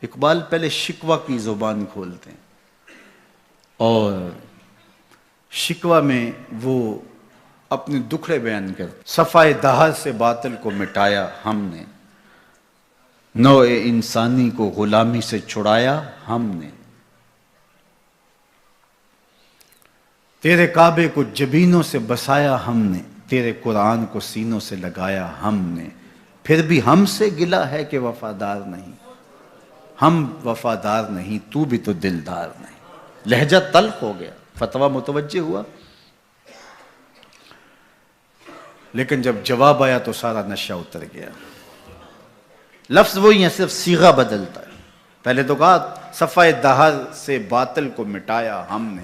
اقبال پہلے شکوہ کی زبان کھولتے ہیں اور شکوہ میں وہ اپنے دکھڑے بیان کرتے. صفائے دہر سے باطل کو مٹایا ہم نے، نوع انسانی کو غلامی سے چھڑایا ہم نے، تیرے کعبے کو جبینوں سے بسایا ہم نے، تیرے قرآن کو سینوں سے لگایا ہم نے، پھر بھی ہم سے گلہ ہے کہ وفادار نہیں. ہم وفادار نہیں، تو بھی تو دلدار نہیں. لہجہ تلخ ہو گیا، فتویٰ متوجہ ہوا، لیکن جب جواب آیا تو سارا نشہ اتر گیا. لفظ وہی ہے، صرف صیغہ بدلتا ہے. پہلے تو کہا صفائے دہر سے باطل کو مٹایا ہم نے.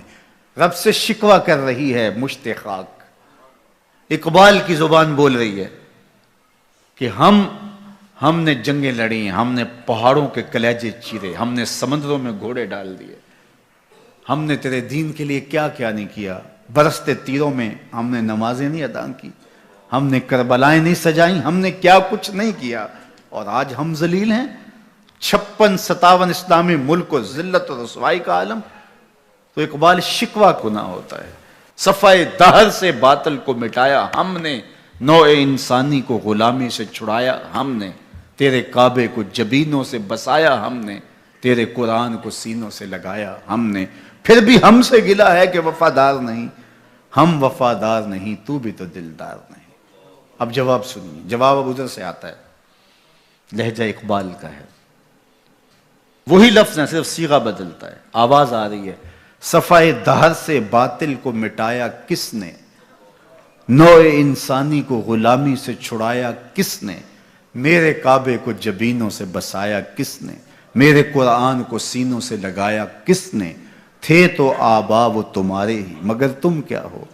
رب سے شکوہ کر رہی ہے مشت خاک. اقبال کی زبان بول رہی ہے کہ ہم نے جنگیں لڑی، ہم نے پہاڑوں کے کلیجے چیرے، ہم نے سمندروں میں گھوڑے ڈال دیے، ہم نے تیرے دین کے لیے کیا کیا نہیں کیا. برستے تیروں میں ہم نے نمازیں نہیں ادا کی، ہم نے کربلائیں نہیں سجائیں، ہم نے کیا کچھ نہیں کیا، اور آج ہم ذلیل ہیں. 56-57 اسلامی ملک کو ذلت و رسوائی کا عالم. تو اقبال شکوہ گناہ ہوتا ہے. صفائے دہر سے باطل کو مٹایا ہم نے، نوع انسانی کو غلامی سے چھڑایا ہم نے، تیرے کعبے کو جبینوں سے بسایا ہم نے، تیرے قرآن کو سینوں سے لگایا ہم نے، پھر بھی ہم سے گلہ ہے کہ وفادار نہیں. ہم وفادار نہیں، تو بھی تو دلدار نہیں. اب جواب سنیے. جواب اب ادھر سے آتا ہے، لہجہ اقبال کا ہے، وہی لفظ ہے، صرف صیغہ بدلتا ہے. آواز آ رہی ہے. صفائے دہر سے باطل کو مٹایا کس نے، نوع انسانی کو غلامی سے چھڑایا کس نے، میرے کعبے کو جبینوں سے بسایا کس نے، میرے قرآن کو سینوں سے لگایا کس نے. تھے تو آبا وہ تمہارے ہی مگر تم کیا ہو،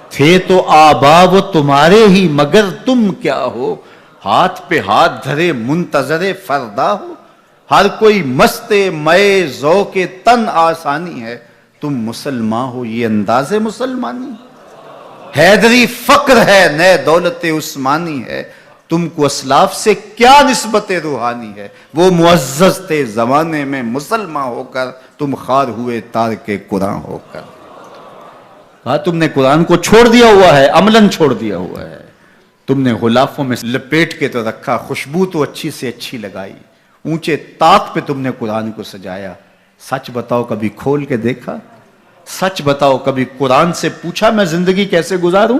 تھے تو آبا وہ تمہارے ہی مگر تم کیا ہو. ہاتھ پہ ہاتھ دھرے منتظر فردا ہو، ہر کوئی مست مئے ذوق تن آسانی ہے. تم مسلمان ہو یہ انداز مسلمانی، حیدری فقر ہے نئے دولت عثمانی ہے. تم کو اسلاف سے کیا نسبت روحانی ہے، وہ معزز تھے زمانے میں مسلمان ہو کر، تم خار ہوئے تارک قرآن ہو کر. کہا تم نے قرآن کو چھوڑ دیا ہوا ہے، عملاً چھوڑ دیا ہوا ہے. تم نے غلافوں میں لپیٹ کے تو رکھا، خوشبو تو اچھی سے اچھی لگائی، اونچے طاق پہ تم نے قرآن کو سجایا. سچ بتاؤ کبھی کھول کے دیکھا، سچ بتاؤ کبھی قرآن سے پوچھا میں زندگی کیسے گزاروں.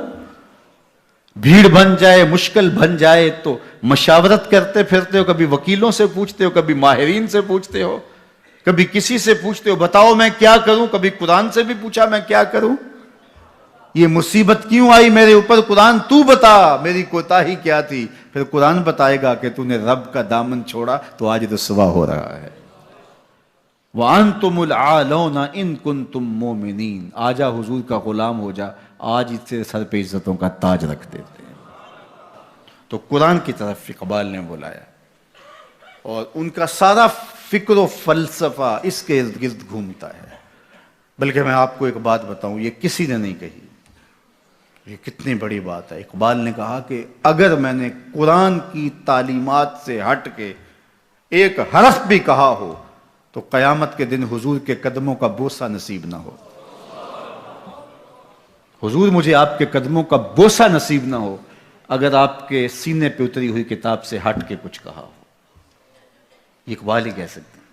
بھیڑ بن جائے مشکل بن جائے تو مشاورت کرتے پھرتے ہو، کبھی وکیلوں سے پوچھتے ہو، کبھی ماہرین سے پوچھتے ہو، کبھی کسی سے پوچھتے ہو بتاؤ میں کیا کروں، کبھی قرآن سے بھی پوچھا میں کیا کروں. یہ مصیبت کیوں آئی میرے اوپر، قرآن تو بتا میری کوتاہی کیا تھی. پھر قرآن بتائے گا کہ تو نے رب کا دامن چھوڑا تو آج رسوا ہو رہا ہے. وَأَنْتُمُ الْعَالَوْنَ إِن كُنْتُم مُؤْمِنِينَ. آجا حضور کا غلام ہو جا، آج اس سے سر پہ عزتوں کا تاج رکھ دیتے ہیں. تو قرآن کی طرف اقبال نے بلایا اور ان کا سارا فکر و فلسفہ اس کے ارد گرد گھومتا ہے. بلکہ میں آپ کو ایک بات بتاؤں، یہ کسی نے نہیں کہی، یہ کتنی بڑی بات ہے. اقبال نے کہا کہ اگر میں نے قرآن کی تعلیمات سے ہٹ کے ایک حرف بھی کہا ہو تو قیامت کے دن حضور کے قدموں کا بوسہ نصیب نہ ہو. حضور مجھے آپ کے قدموں کا بوسہ نصیب نہ ہو اگر آپ کے سینے پہ اتری ہوئی کتاب سے ہٹ کے کچھ کہا ہو. یہ اقبال ہی کہہ سکتے ہیں.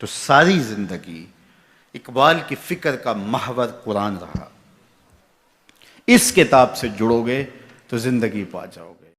تو ساری زندگی اقبال کی فکر کا محور قرآن رہا. اس کتاب سے جڑو گے تو زندگی پا جاؤ گے.